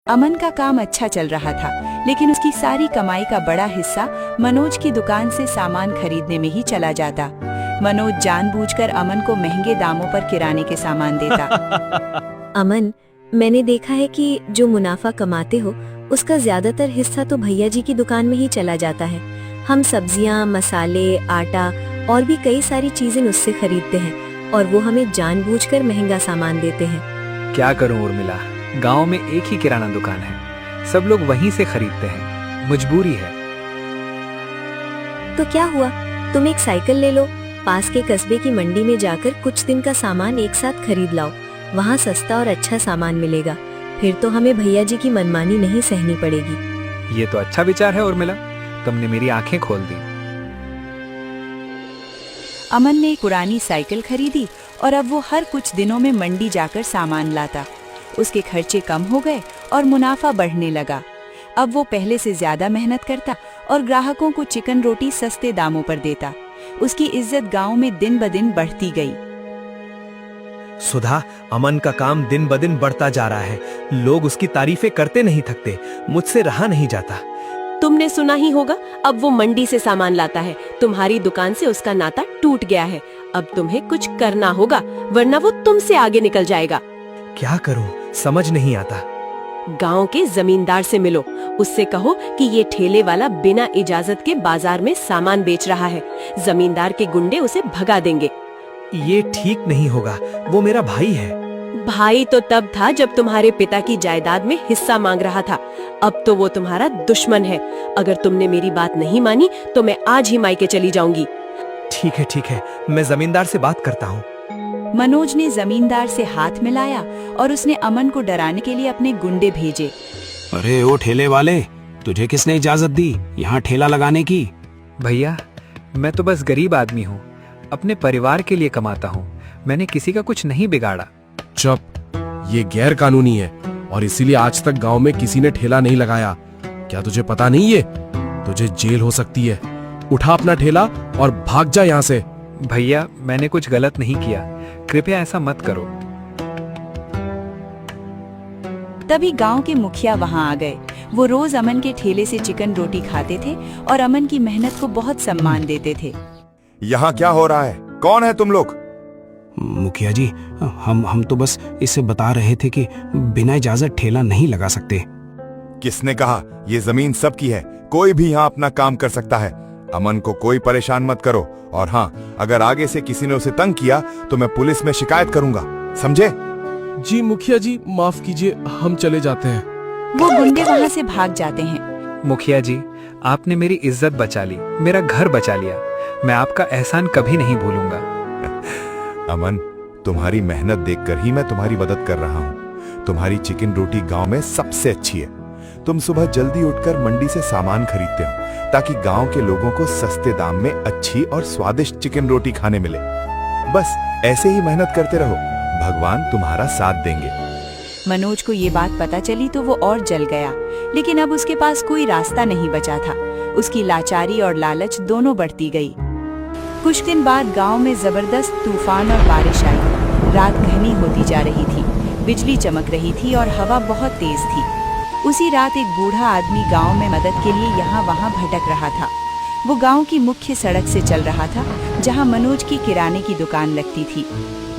अमन का काम अच्छा चल रहा था, लेकिन उसकी सारी कमाई का बड़ा हिस्सा मनोज की दुकान से सामान खरीदने में ही चला जाता। मनोज जानबूझकर अमन को महंगे दामों पर किराने के सामान देता। अमन, मैंने देखा है कि जो मुनाफा कमाते हो उसका ज्यादातर हिस्सा तो भैया जी की दुकान में ही चला जाता है। हम सब्जियां, मसाले, आटा और भी कई सारी चीजें उससे खरीदते हैं और वो हमें जानबूझकर महंगा सामान देते हैं। क्या करूं उर्मिला, गांव में एक ही किराना दुकान है, सब लोग वहीं से खरीदते हैं, मजबूरी है। तो क्या हुआ, तुम एक साइकिल ले लो, पास के कस्बे की मंडी में जाकर कुछ दिन का सामान एक साथ खरीद लाओ, वहाँ सस्ता और अच्छा सामान मिलेगा। फिर तो हमें भैया जी की मनमानी नहीं सहनी पड़ेगी। ये तो अच्छा विचार है उर्मिला, तुमने मेरी आंखें खोल दी। अमन ने एक पुरानी साइकिल खरीदी और अब वो हर कुछ दिनों में मंडी जाकर सामान लाता। उसके खर्चे कम हो गए और मुनाफा बढ़ने लगा। अब वो पहले से ज्यादा मेहनत करता और ग्राहकों को चिकन रोटी सस्ते दामों पर देता। उसकी इज्जत गांव में दिन ब दिन बढ़ती गई। सुधा, अमन का काम दिन ब दिन बढ़ता जा रहा है, लोग उसकी तारीफें करते नहीं थकते, मुझसे रहा नहीं जाता। तुमने सुना ही होगा, अब वो मंडी से सामान लाता है, तुम्हारी दुकान से उसका नाता टूट गया है। अब तुम्हें कुछ करना होगा, वरना वो तुमसे आगे निकल जाएगा। क्या करूं, समझ नहीं आता। गांव के जमींदार से मिलो, उससे कहो कि ये ठेले वाला बिना इजाजत के बाजार में सामान बेच रहा है। जमींदार के गुंडे उसे भगा देंगे। ये ठीक नहीं होगा, वो मेरा भाई है। भाई तो तब था जब तुम्हारे पिता की जायदाद में हिस्सा मांग रहा था, अब तो वो तुम्हारा दुश्मन है। अगर तुमने मेरी बात नहीं मानी तो मैं आज ही मायके चली जाऊंगी। ठीक है, मैं जमींदार से बात करता हूँ। मनोज ने जमींदार से हाथ मिलाया और उसने अमन को डराने के लिए अपने गुंडे भेजे। अरे ओ ठेले वाले, तुझे किसने इजाजत दी यहाँ ठेला लगाने की? भैया, मैं तो बस गरीब आदमी हूँ, अपने परिवार के लिए कमाता हूँ, मैंने किसी का कुछ नहीं बिगाड़ा। चुप, ये गैर कानूनी है और इसीलिए आज तक गांव में किसी ने ठेला नहीं लगाया। क्या तुझे पता नहीं है? तुझे जेल हो सकती है। उठा अपना ठेला और भाग जा यहाँ से। भैया, मैंने कुछ गलत नहीं किया, कृपया ऐसा मत करो। तभी गांव के मुखिया वहां आ गए। वो रोज अमन के ठेले से चिकन रोटी खाते थे और अमन की मेहनत को बहुत सम्मान देते थे। यहाँ क्या हो रहा है? कौन है तुम लोग? मुखिया जी, हम तो बस इसे बता रहे थे कि बिना इजाजत ठेला नहीं लगा सकते। किसने कहा? ये जमीन सबकी है, कोई भी यहाँ अपना काम कर सकता है। अमन को कोई परेशान मत करो, और हाँ, अगर आगे से किसी ने उसे तंग किया तो मैं पुलिस में शिकायत करूंगा, समझे? जी मुखिया जी, माफ कीजिए, हम चले जाते हैं। वो गुंडे वहाँ से भाग जाते हैं। मुखिया जी, आपने मेरी इज्जत बचा ली, मेरा घर बचा लिया, मैं आपका एहसान कभी नहीं भूलूंगा। अमन, तुम्हारी मेहनत देखकर ही मैं तुम्हारी मदद कर रहा हूँ। तुम्हारी चिकन रोटी गांव में सबसे अच्छी है। तुम सुबह जल्दी उठकर मंडी से सामान खरीदते हो ताकि गांव के लोगों को सस्ते दाम में अच्छी और स्वादिष्ट चिकन रोटी खाने मिले। बस ऐसे ही मेहनत करते रहो, भगवान तुम्हारा साथ देंगे। मनोज को ये बात पता चली तो वो और जल गया, लेकिन अब उसके पास कोई रास्ता नहीं बचा था। उसकी लाचारी और लालच दोनों बढ़ती गई। कुछ दिन बाद गांव में जबरदस्त तूफान और बारिश आई। रात घनी होती जा रही थी, बिजली चमक रही थी और हवा बहुत तेज थी। उसी रात एक बूढ़ा आदमी गांव में मदद के लिए यहाँ वहाँ भटक रहा था। वो गांव की मुख्य सड़क से चल रहा था, जहाँ मनोज की किराने की दुकान लगती थी।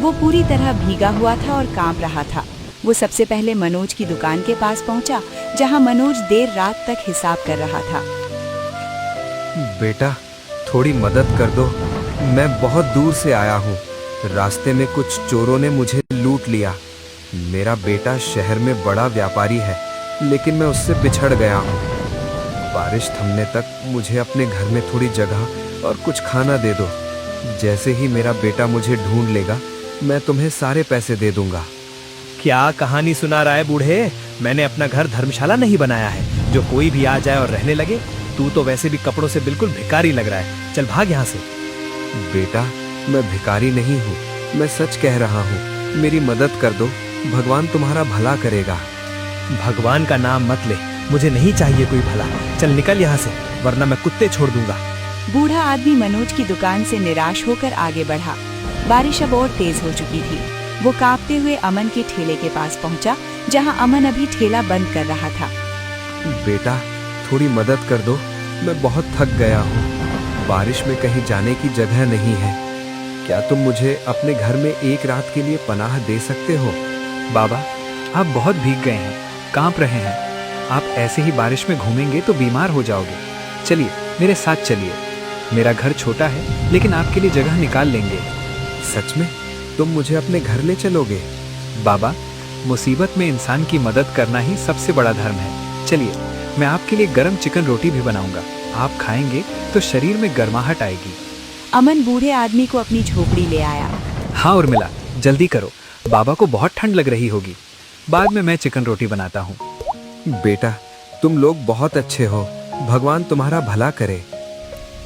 वो पूरी तरह भीगा हुआ था और कांप रहा था। वो सबसे पहले मनोज की दुकान के पास पहुंचा, जहाँ मनोज देर रात तक हिसाब कर रहा था। बेटा, थोड़ी मदद कर दो, मैं बहुत दूर से आया हूँ। रास्ते में कुछ चोरों ने मुझे लूट लिया। मेरा बेटा शहर में बड़ा व्यापारी है, लेकिन मैं उससे बिछड़ गया हूँ। बारिश थमने तक मुझे अपने घर में थोड़ी जगह और कुछ खाना दे दो। जैसे ही मेरा बेटा मुझे ढूंढ लेगा, मैं तुम्हें सारे पैसे दे दूंगा। क्या कहानी सुना रहा है बूढ़े? मैंने अपना घर धर्मशाला नहीं बनाया है जो कोई भी आ जाए और रहने लगे। तू तो वैसे भी कपड़ों से बिल्कुल भिखारी लग रहा है, चल भाग यहाँ से। बेटा, मैं भिखारी नहीं हूँ, मैं सच कह रहा हूँ, मेरी मदद कर दो, भगवान तुम्हारा भला करेगा। भगवान का नाम मत ले, मुझे नहीं चाहिए कोई भला, चल निकल यहाँ से, वरना मैं कुत्ते छोड़ दूंगा। बूढ़ा आदमी मनोज की दुकान से निराश होकर आगे बढ़ा। बारिश अब और तेज हो चुकी थी। वो कांपते हुए अमन के ठेले के पास पहुंचा, जहां अमन अभी ठेला बंद कर रहा था। बेटा, थोड़ी मदद कर दो, मैं बहुत थक गया हूँ। बारिश में कहीं जाने की जगह नहीं है। क्या तुम मुझे अपने घर में एक रात के लिए पनाह दे सकते हो? बाबा, आप बहुत भीग गए हैं, कांप रहे हैं। आप ऐसे ही बारिश में घूमेंगे तो बीमार हो जाओगे। चलिए मेरे साथ चलिए। मेरा घर छोटा है लेकिन आपके लिए जगह निकाल लेंगे। सच में? तुम मुझे अपने घर ले चलोगे? बाबा, मुसीबत में इंसान की मदद करना ही सबसे बड़ा धर्म है। चलिए, मैं आपके लिए गरम चिकन रोटी भी बनाऊंगा। आप खाएंगे तो शरीर में गर्माहट आएगी। अमन बूढ़े आदमी को अपनी झोपड़ी ले आया। हाँ उर्मिला, जल्दी करो, बाबा को बहुत ठंड लग रही होगी। बाद में मैं चिकन रोटी बनाता हूँ। बेटा, तुम लोग बहुत अच्छे हो, भगवान तुम्हारा भला करे।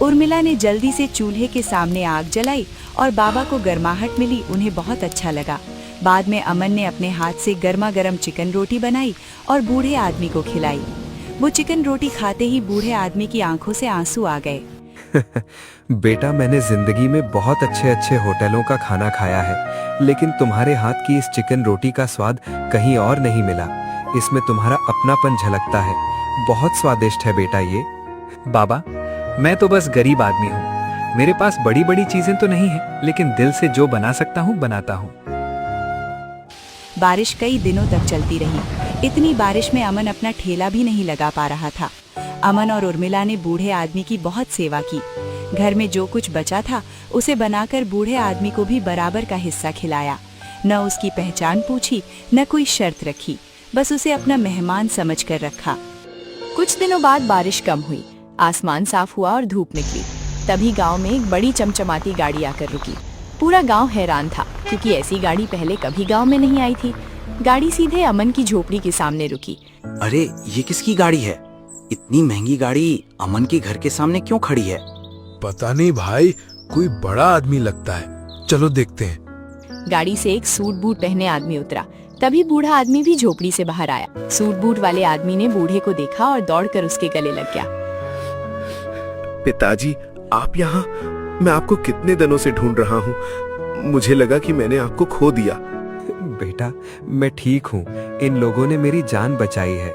उर्मिला ने जल्दी से चूल्हे के सामने आग जलाई और बाबा को गर्माहट मिली। उन्हें बहुत अच्छा लगा। बाद में अमन ने अपने हाथ से गर्मा गर्म चिकन रोटी बनाई और बूढ़े आदमी को खिलाई। वो चिकन रोटी खाते ही बूढ़े आदमी की आंखों से आंसू आ गए। बेटा, मैंने जिंदगी में बहुत अच्छे अच्छे होटलों का खाना खाया है, लेकिन तुम्हारे हाथ की इस चिकन रोटी का स्वाद कहीं और नहीं मिला। इसमें तुम्हारा अपनापन झलकता है। बहुत स्वादिष्ट है बेटा ये। बाबा, मैं तो बस गरीब आदमी हूँ। मेरे पास बड़ी बड़ी चीजें तो नहीं है, लेकिन दिल से जो बना सकता हूँ बनाता हूँ। बारिश कई दिनों तक चलती रही। इतनी बारिश में अमन अपना ठेला भी नहीं लगा पा रहा था। अमन और उर्मिला ने बूढ़े आदमी की बहुत सेवा की। घर में जो कुछ बचा था उसे बनाकर बूढ़े आदमी को भी बराबर का हिस्सा खिलाया। न उसकी पहचान पूछी, न कोई शर्त रखी, बस उसे अपना मेहमान समझकर रखा। कुछ दिनों बाद बारिश कम हुई, आसमान साफ हुआ और धूप निकली। तभी गांव में एक बड़ी चमचमाती गाड़ी आकर रुकी। पूरा गांव हैरान था, क्योंकि ऐसी गाड़ी पहले कभी गांव में नहीं आई थी। गाड़ी सीधे अमन की झोपड़ी के सामने रुकी। अरे, ये किसकी गाड़ी है? इतनी महंगी गाड़ी अमन के घर के सामने क्यों खड़ी है? पता नहीं भाई, कोई बड़ा आदमी लगता है। चलो देखते हैं। गाड़ी से एक सूट बूट पहने आदमी उतरा। तभी बूढ़ा आदमी भी झोपड़ी से बाहर आया। सूट बूट वाले आदमी ने बूढ़े को देखा और दौड़कर उसके गले लग गया। पिताजी, आप यहाँ? मैं आपको कितने दिनों से ढूंढ रहा हूँ। मुझे लगा कि मैंने आपको खो दिया। बेटा, मैं ठीक हूँ। इन लोगों ने मेरी जान बचाई है।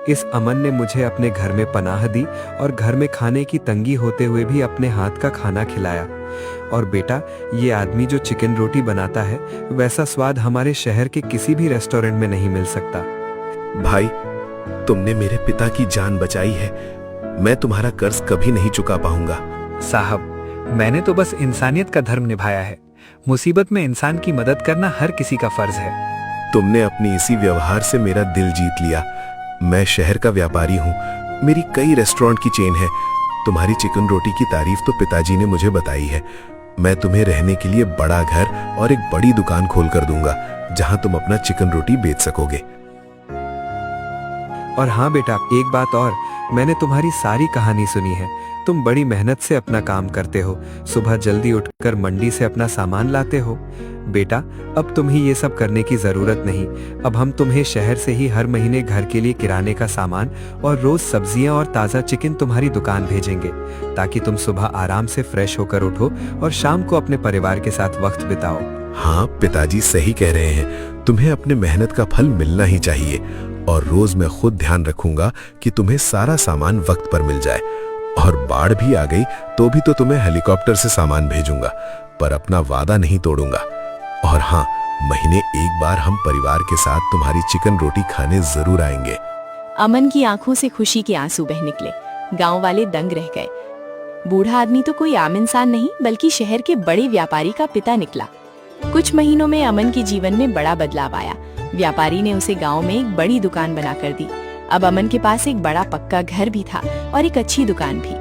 इस अमन ने मुझे अपने घर में पनाह दी और घर में खाने की तंगी होते हुए भी अपने हाथ का खाना खिलाया। और बेटा, ये आदमी जो चिकन रोटी बनाता है, वैसा स्वाद हमारे शहर के किसी भी रेस्टोरेंट में नहीं मिल सकता। भाई, तुमने मेरे पिता की जान बचाई है। मैं तुम्हारा कर्ज कभी नहीं चुका पाऊंगा। साहब, मैंने तो बस इंसानियत का धर्म निभाया है। मुसीबत में इंसान की मदद करना हर किसी का फर्ज है। तुमने अपनी इसी व्यवहार से मेरा दिल जीत लिया। मैं शहर का व्यापारी हूँ। मेरी कई रेस्टोरेंट की चेन है। तुम्हारी चिकन रोटी की तारीफ तो पिताजी ने मुझे बताई है। मैं तुम्हें रहने के लिए बड़ा घर और एक बड़ी दुकान खोल कर दूंगा, जहां तुम अपना चिकन रोटी बेच सकोगे। और हाँ बेटा, एक बात और, मैंने तुम्हारी सारी कहानी सुनी है। तुम बड़ी मेहनत से अपना काम करते हो। सुबह जल्दी उठकर मंडी से अपना सामान लाते हो। बेटा, अब तुम्हें ये सब करने की जरूरत नहीं। अब हम तुम्हें शहर से ही हर महीने घर के लिए किराने का सामान और रोज सब्जियां और ताज़ा चिकन तुम्हारी दुकान भेजेंगे, ताकि तुम सुबह आराम से फ्रेश होकर उठो और शाम को अपने परिवार के साथ वक्त बिताओ। हाँ, पिताजी सही कह रहे हैं। तुम्हें अपने मेहनत का फल मिलना ही चाहिए। और रोज मैं खुद ध्यान रखूंगा कि तुम्हें सारा सामान वक्त पर मिल जाए। और बाढ़ भी आ गई तो भी तो तुम्हें हेलीकॉप्टर से सामान भेजूंगा, पर अपना वादा नहीं तोड़ूंगा। और हाँ, महीने एक बार हम परिवार के साथ तुम्हारी चिकन रोटी खाने जरूर आएंगे। अमन की आंखों से खुशी के आंसू बह निकले। गांव वाले दंग रह गए। बूढ़ा आदमी तो कोई आम इंसान नहीं, बल्कि शहर के बड़े व्यापारी का पिता निकला। कुछ महीनों में अमन के जीवन में बड़ा बदलाव आया। व्यापारी ने उसे गांव में एक बड़ी दुकान बनाकर दी। अब अमन के पास एक बड़ा पक्का घर भी था और एक अच्छी दुकान भी।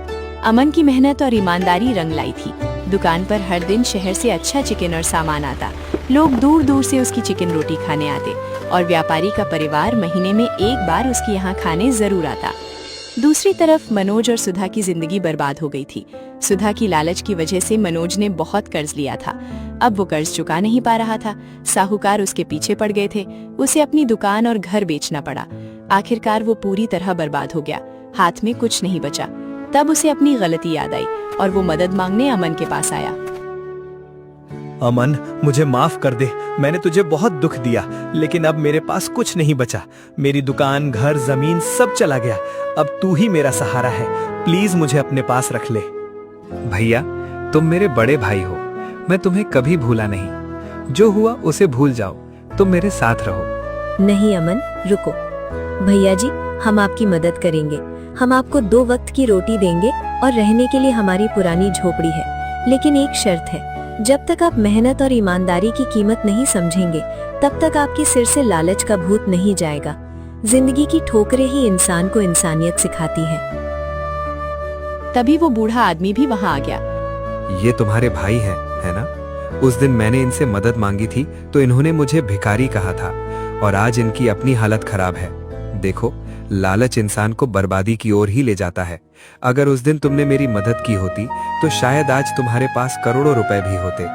अमन की मेहनत और ईमानदारी रंग लाई थी। दुकान पर हर दिन शहर से अच्छा चिकन और सामान आता। लोग दूर दूर से उसकी चिकन रोटी खाने आते और व्यापारी का परिवार महीने में एक बार उसके यहाँ खाने जरूर आता। दूसरी तरफ मनोज और सुधा की जिंदगी बर्बाद हो गई थी। सुधा की लालच की वजह से मनोज ने बहुत कर्ज लिया था। अब वो कर्ज चुका नहीं पा रहा था। साहूकार उसके पीछे पड़ गए थे। उसे अपनी दुकान और घर बेचना पड़ा। आखिरकार वो पूरी तरह बर्बाद हो गया। हाथ में कुछ नहीं बचा। तब उसे अपनी गलती याद आई और वो मदद मांगने अमन के पास आया। अमन, मुझे माफ कर दे। मैंने तुझे बहुत दुख दिया, लेकिन अब मेरे पास कुछ नहीं बचा। मेरी दुकान, घर, जमीन सब चला गया। अब तू ही मेरा सहारा है। प्लीज मुझे अपने पास रख ले। भैया, तुम मेरे बड़े भाई हो, मैं तुम्हें कभी भूला नहीं। जो हुआ उसे भूल जाओ, तुम मेरे साथ रहो। नहीं अमन, रुको। भैया जी, हम आपकी मदद करेंगे। हम आपको 2 वक्त की रोटी देंगे और रहने के लिए हमारी पुरानी झोपड़ी है। लेकिन एक शर्त है, जब तक आप मेहनत और ईमानदारी की कीमत नहीं समझेंगे, तब तक आपके सिर से लालच का भूत नहीं जाएगा। जिंदगी की ठोकरें ही इंसान को इंसानियत सिखाती है। तभी वो बूढ़ा आदमी भी वहाँ आ गया। ये तुम्हारे भाई हैं, है ना? उस दिन मैंने इनसे मदद मांगी थी तो इन्होंने मुझे भिखारी कहा था, और आज इनकी अपनी हालत खराब है। देखो, लालच इंसान को बर्बादी की ओर ही ले जाता है। अगर उस दिन तुमने मेरी मदद की होती तो शायद आज तुम्हारे पास करोड़ों रुपए भी होते।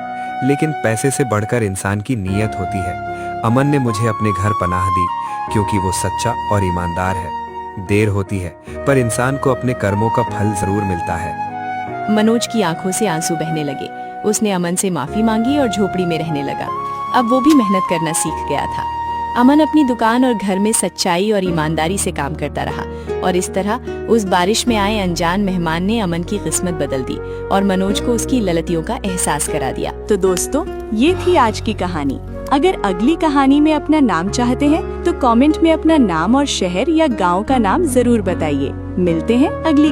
लेकिन पैसे से बढ़कर इंसान की नीयत होती है। अमन ने मुझे अपने घर पनाह दी क्योंकि वो सच्चा और ईमानदार है। देर होती है पर इंसान को अपने कर्मों का फल जरूर मिलता है। मनोज की आंखों से आंसू बहने लगे। उसने अमन से माफी मांगी और झोपड़ी में रहने लगा। अब वो भी मेहनत करना सीख गया था। अमन अपनी दुकान और घर में सच्चाई और ईमानदारी से काम करता रहा, और इस तरह उस बारिश में आए अनजान मेहमान ने अमन की किस्मत बदल दी और मनोज को उसकी ललतियों का एहसास करा दिया। तो दोस्तों, ये थी आज की कहानी। अगर अगली कहानी में अपना नाम चाहते हैं तो कमेंट में अपना नाम और शहर या गांव का नाम जरूर बताइए। मिलते हैं अगली